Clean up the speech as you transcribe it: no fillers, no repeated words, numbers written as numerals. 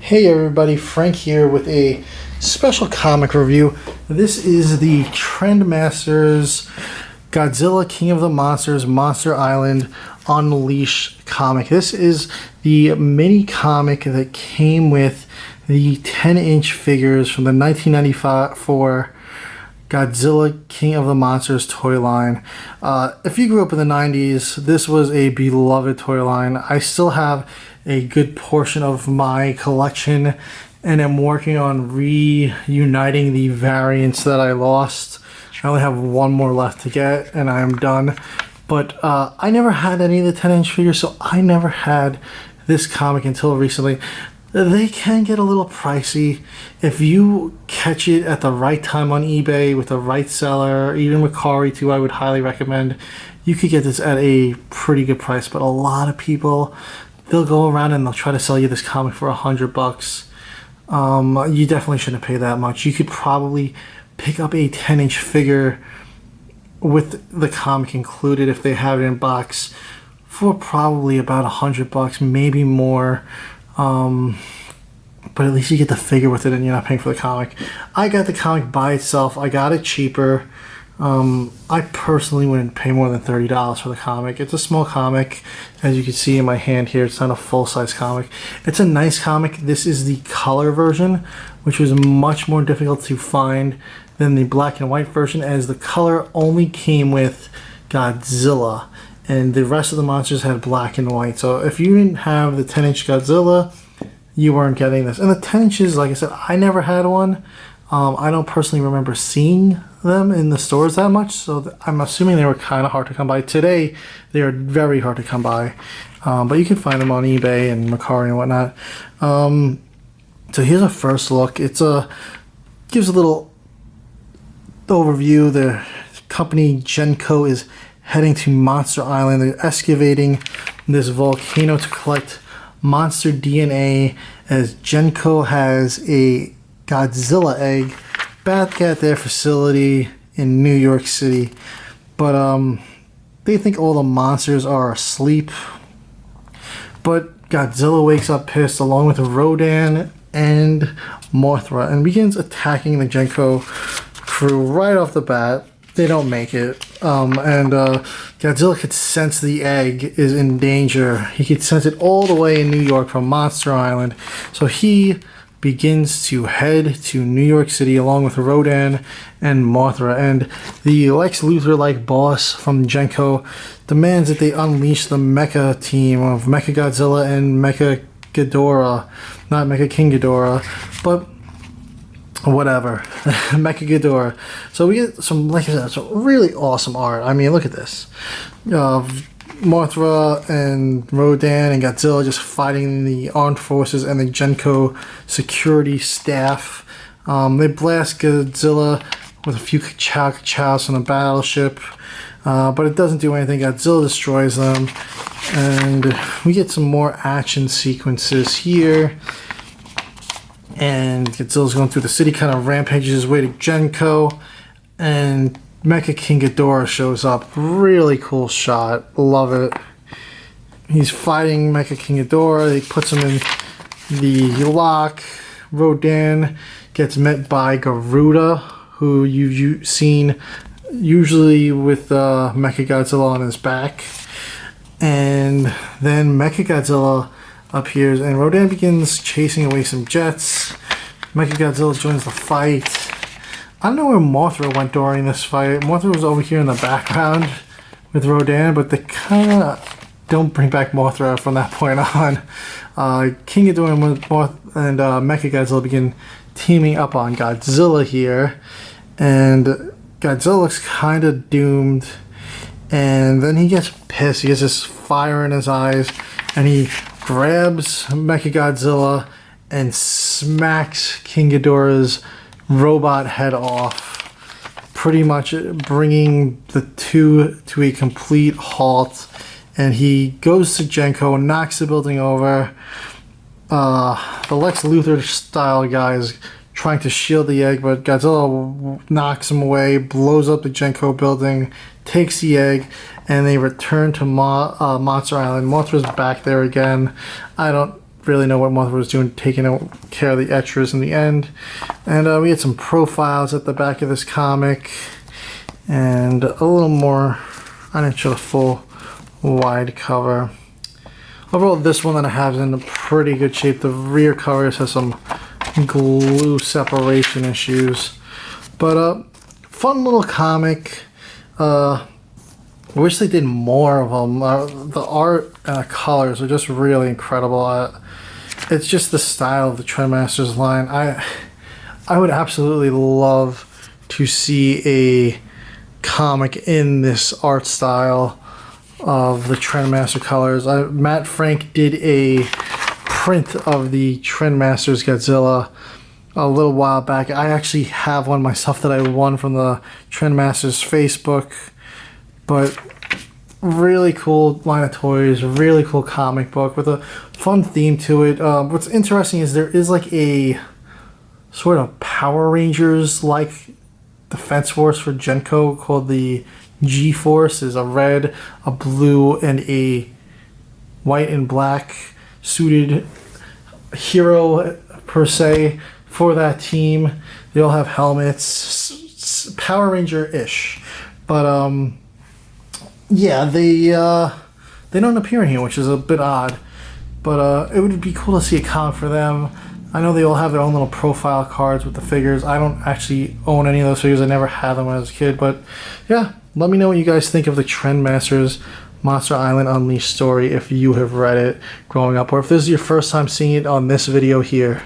Hey everybody, Frank here with a special comic review. This is the Trendmasters Godzilla King of the Monsters Monster Island Unleashed comic. This is the mini comic that came with the 10-inch figures from the 1994 Godzilla King of the Monsters toy line. If you grew up in the 90s, this was a beloved toy line. I still have a good portion of my collection, and I'm working on reuniting the variants that I lost. I only have one more left to get, and I'm done. But I never had any of the 10-inch figures, so I never had this comic until recently. They can get a little pricey. If you catch it at the right time on eBay with the right seller, even Mercari too, I would highly recommend. You could get this at a pretty good price, but a lot of people, they'll go around and they'll try to sell you this comic for $100. You definitely shouldn't pay that much. You could probably pick up a 10-inch figure with the comic included if they have it in box for probably about $100, maybe more. But at least you get the figure with it and you're not paying for the comic. I got the comic by itself. I got it cheaper. I personally wouldn't pay more than $30 for the comic. It's a small comic. As you can see in my hand here, it's not a full-size comic. It's a nice comic. This is the color version, which was much more difficult to find than the black and white version, as the color only came with Godzilla, and the rest of the monsters had black and white. So if you didn't have the 10-inch Godzilla, you weren't getting this. And the 10 inches, like I said, I never had one. I don't personally remember seeing them in the stores that much, so I'm assuming they were kind of hard to come by. Today, they are very hard to come by, but you can find them on eBay and Mercari and whatnot. So here's a first look. It's gives a little overview. The company Genco is heading to Monster Island. They're excavating this volcano to collect monster DNA, as Genco has a Godzilla egg back at their facility in New York City. But they think all the monsters are asleep. But Godzilla wakes up pissed along with Rodan and Mothra and begins attacking the Genco crew right off the bat. They don't make it. Godzilla could sense the egg is in danger. He could sense it all the way in New York from Monster Island. So he begins to head to New York City along with Rodan and Mothra. And the Lex Luthor-like boss from Genco demands that they unleash the Mecha team of Mecha-Godzilla and Mecha-Ghidorah. Not Mecha-King Ghidorah, but whatever. Mecha-Ghidorah. So we get some, like I said, some really awesome art. I mean, look at this. Mothra and Rodan and Godzilla just fighting the armed forces and the Genco security staff. They blast Godzilla with a few chows from the battleship, but it doesn't do anything. Godzilla destroys them, and we get some more action sequences here. And Godzilla's going through the city, kind of rampages his way to Genco, and Mecha-King Ghidorah shows up. Really cool shot. Love it. He's fighting Mecha-King Ghidorah. He puts him in the lock. Rodan gets met by Garuda, who you've seen usually with Mecha-Godzilla on his back. And then Mecha-Godzilla appears, and Rodan begins chasing away some jets. Mecha-Godzilla joins the fight. I don't know where Mothra went during this fight. Mothra was over here in the background with Rodan, but they kind of don't bring back Mothra from that point on. King Ghidorah and Mecha-Godzilla begin teaming up on Godzilla here, and Godzilla looks kind of doomed, and then he gets pissed. He gets this fire in his eyes, and he grabs Mecha-Godzilla and smacks King Ghidorah's robot head off, pretty much bringing the two to a complete halt. And he goes to Genco and knocks the building over. The Lex Luthor style guy is trying to shield the egg, but Godzilla knocks him away, blows up the Genco building, takes the egg, and they return to Monster Island. Mothra's back there again. I don't really know what Mothra was doing, taking care of the extras in the end. And we had some profiles at the back of this comic, and a little more. I didn't show the full wide cover. Overall, this one that I have is in a pretty good shape. The rear cover has some glue separation issues, but fun little comic. I wish they did more of them. The art and colors are just really incredible. It's just the style of the Trendmasters line. I would absolutely love to see a comic in this art style of the Trendmaster colors. Matt Frank did a print of the Trendmasters Godzilla a little while back. I actually have one myself that I won from the Trendmasters Facebook. But really cool line of toys, really cool comic book with a fun theme to it. What's interesting is there is like a sort of Power Rangers like Defense Force for Genko called the G-Force. Is a red, a blue, and a white and black suited hero per se for that team. They all have helmets, Power Ranger-ish, but yeah, they don't appear in here, which is a bit odd. But it would be cool to see a comic for them. I know they all have their own little profile cards with the figures. I don't actually own any of those figures. I never had them when I was a kid. But yeah, let me know what you guys think of the Trendmasters Monster Island Unleashed story if you have read it growing up, or if this is your first time seeing it on this video here.